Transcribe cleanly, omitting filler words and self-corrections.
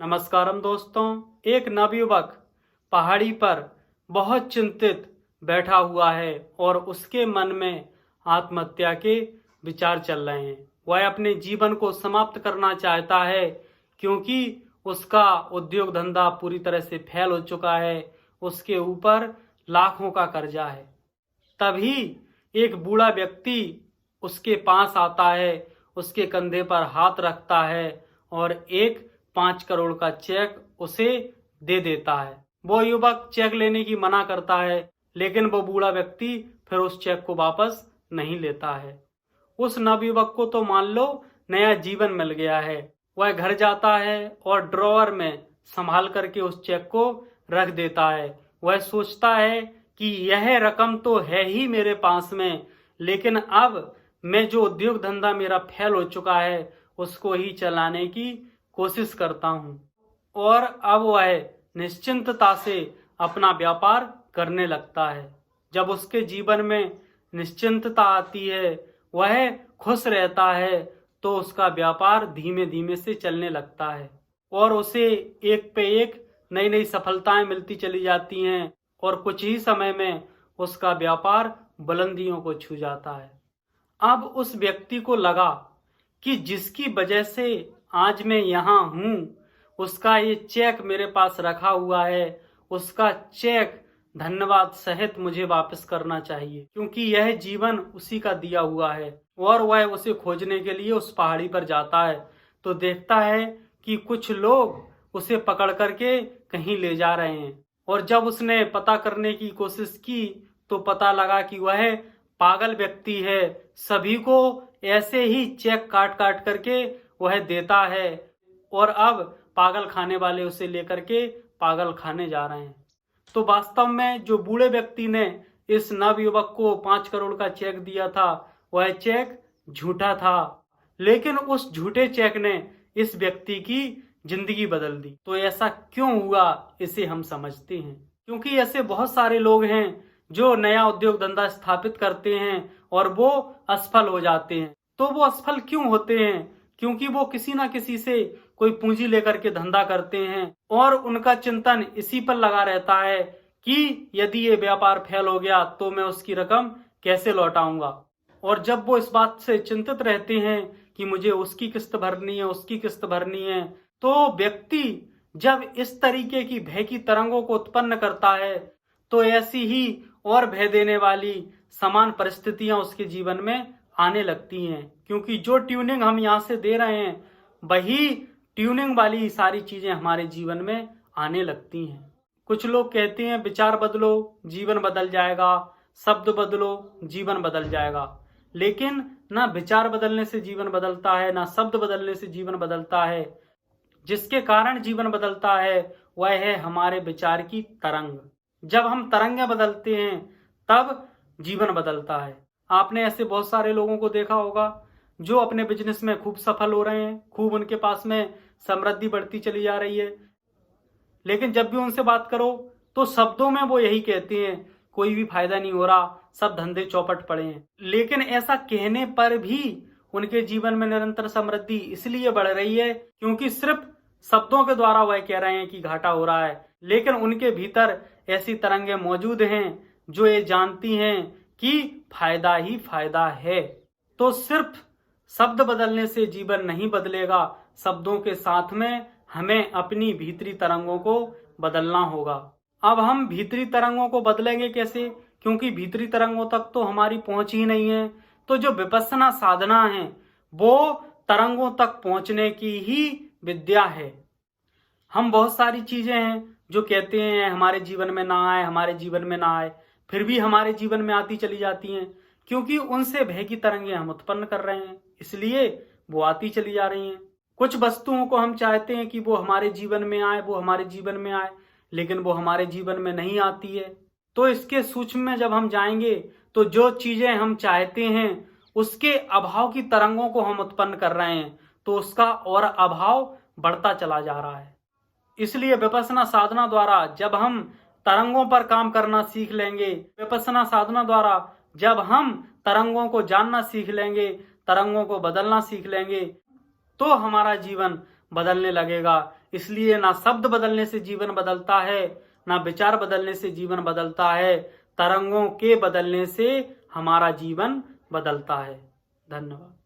नमस्कारम दोस्तों। एक नवयुवक पहाड़ी पर बहुत चिंतित बैठा हुआ है और उसके मन में आत्महत्या के विचार चल रहे हैं। वह अपने जीवन को समाप्त करना चाहता है क्योंकि उसका उद्योग धंधा पूरी तरह से फेल हो चुका है। उसके ऊपर लाखों का कर्जा है। तभी एक बूढ़ा व्यक्ति उसके पास आता है, उसके कंधे पर हाथ रखता है और एक 5 करोड़ का चेक उसे दे देता है। वो युवक चेक लेने की मना करता है, लेकिन वो बूढ़ा व्यक्ति फिर उस चेक को वापस नहीं लेता है। उस नवयुवक को तो मान लो नया जीवन मिल गया है। वह घर जाता है और ड्रॉअर में संभाल करके उस चेक को रख देता है। वह सोचता है कि यह रकम तो है ही मेरे पास में, लेकिन अब मैं जो उद्योग धंधा मेरा फेल हो चुका है उसको ही चलाने की कोशिश करता हूँ। और अब वह निश्चिंतता से अपना व्यापार करने लगता है। जब उसके जीवन में निश्चिंतता आती है, वह खुश रहता है, तो उसका व्यापार धीमे धीमे से चलने लगता है और उसे एक पे एक नई नई सफलताएं मिलती चली जाती हैं और कुछ ही समय में उसका व्यापार बुलंदियों को छू जाता है। अब उस व्यक्ति को लगा कि जिसकी वजह से आज मैं यहाँ हूँ, उसका ये चेक मेरे पास रखा हुआ है, उसका चेक धन्यवाद सहित मुझे वापस करना चाहिए, क्योंकि यह जीवन उसी का दिया हुआ है। और वह उसे खोजने के लिए उस पहाड़ी पर जाता है तो देखता है कि कुछ लोग उसे पकड़ करके कहीं ले जा रहे हैं। और जब उसने पता करने की कोशिश की तो पता लगा कि वह पागल व्यक्ति है। सभी को ऐसे ही चेक काट काट करके वह देता है और अब पागल खाने वाले उसे लेकर के पागल खाने जा रहे हैं। तो वास्तव में जो बूढ़े व्यक्ति ने इस नवयुवक को 5 करोड़ का चेक दिया था, वह चेक झूठा था, लेकिन उस झूठे चेक ने इस व्यक्ति की जिंदगी बदल दी। तो ऐसा क्यों हुआ, इसे हम समझते हैं। क्योंकि ऐसे बहुत सारे लोग हैं जो नया उद्योग धंधा स्थापित करते हैं और वो असफल हो जाते हैं। तो वो असफल क्यों होते हैं? क्योंकि वो किसी ना किसी से कोई पूंजी लेकर के धंधा करते हैं और उनका चिंतन इसी पर लगा रहता है कि यदि ये व्यापार फेल हो गया तो मैं उसकी रकम कैसे लौटाऊंगा। और जब वो इस बात से चिंतित रहते हैं कि मुझे उसकी किस्त भरनी है, उसकी किस्त भरनी है, तो व्यक्ति जब इस तरीके की भय की तरंगों को उत्पन्न करता है तो ऐसी ही और भय देने वाली समान परिस्थितियां उसके जीवन में आने लगती हैं। क्योंकि जो ट्यूनिंग हम यहाँ से दे रहे हैं, वही ट्यूनिंग वाली सारी चीजें हमारे जीवन में आने लगती हैं। कुछ लोग कहते हैं विचार बदलो जीवन बदल जाएगा, शब्द बदलो जीवन बदल जाएगा, लेकिन ना विचार बदलने से जीवन बदलता है, ना शब्द बदलने से जीवन बदलता है। जिसके कारण जीवन बदलता है वह है हमारे विचार की तरंग। जब हम तरंगें बदलते हैं तब जीवन बदलता है। आपने ऐसे बहुत सारे लोगों को देखा होगा जो अपने बिजनेस में खूब सफल हो रहे हैं, खूब उनके पास में समृद्धि बढ़ती चली जा रही है, लेकिन जब भी उनसे बात करो तो शब्दों में वो यही कहते हैं कोई भी फायदा नहीं हो रहा, सब धंधे चौपट पड़े हैं। लेकिन ऐसा कहने पर भी उनके जीवन में निरंतर समृद्धि इसलिए बढ़ रही है क्योंकि सिर्फ शब्दों के द्वारा वह कह रहे हैं कि घाटा हो रहा है, लेकिन उनके भीतर ऐसी तरंगें मौजूद हैं जो ये जानती हैं कि फायदा ही फायदा है। तो सिर्फ शब्द बदलने से जीवन नहीं बदलेगा, शब्दों के साथ में हमें अपनी भीतरी तरंगों को बदलना होगा। अब हम भीतरी तरंगों को बदलेंगे कैसे? क्योंकि भीतरी तरंगों तक तो हमारी पहुंच ही नहीं है। तो जो विपश्यना साधना है वो तरंगों तक पहुंचने की ही विद्या है। हम बहुत सारी चीजें हैं जो कहते हैं हमारे जीवन में ना आए, हमारे जीवन में ना आए, फिर भी हमारे जीवन में आती चली जाती हैं, क्योंकि उनसे भय की तरंगें हम उत्पन्न कर रहे हैं, इसलिए वो आती चली जा रही हैं। कुछ वस्तुओं को हम चाहते हैं कि वो हमारे जीवन में आए, वो हमारे जीवन में आए, लेकिन वो हमारे जीवन में नहीं आती है। तो इसके सूक्ष्म में जब हम जाएंगे तो जो चीजें हम चाहते हैं उसके अभाव की तरंगों को हम उत्पन्न कर रहे हैं, तो उसका और अभाव बढ़ता चला जा रहा है। इसलिए विपश्यना साधना द्वारा जब हम तरंगों पर काम करना सीख लेंगे, विपश्यना साधना द्वारा जब हम तरंगों को जानना सीख लेंगे, तरंगों को बदलना सीख लेंगे, तो हमारा जीवन बदलने लगेगा। इसलिए ना शब्द बदलने से जीवन बदलता है, ना विचार बदलने से जीवन बदलता है, तरंगों के बदलने से हमारा जीवन बदलता है। धन्यवाद।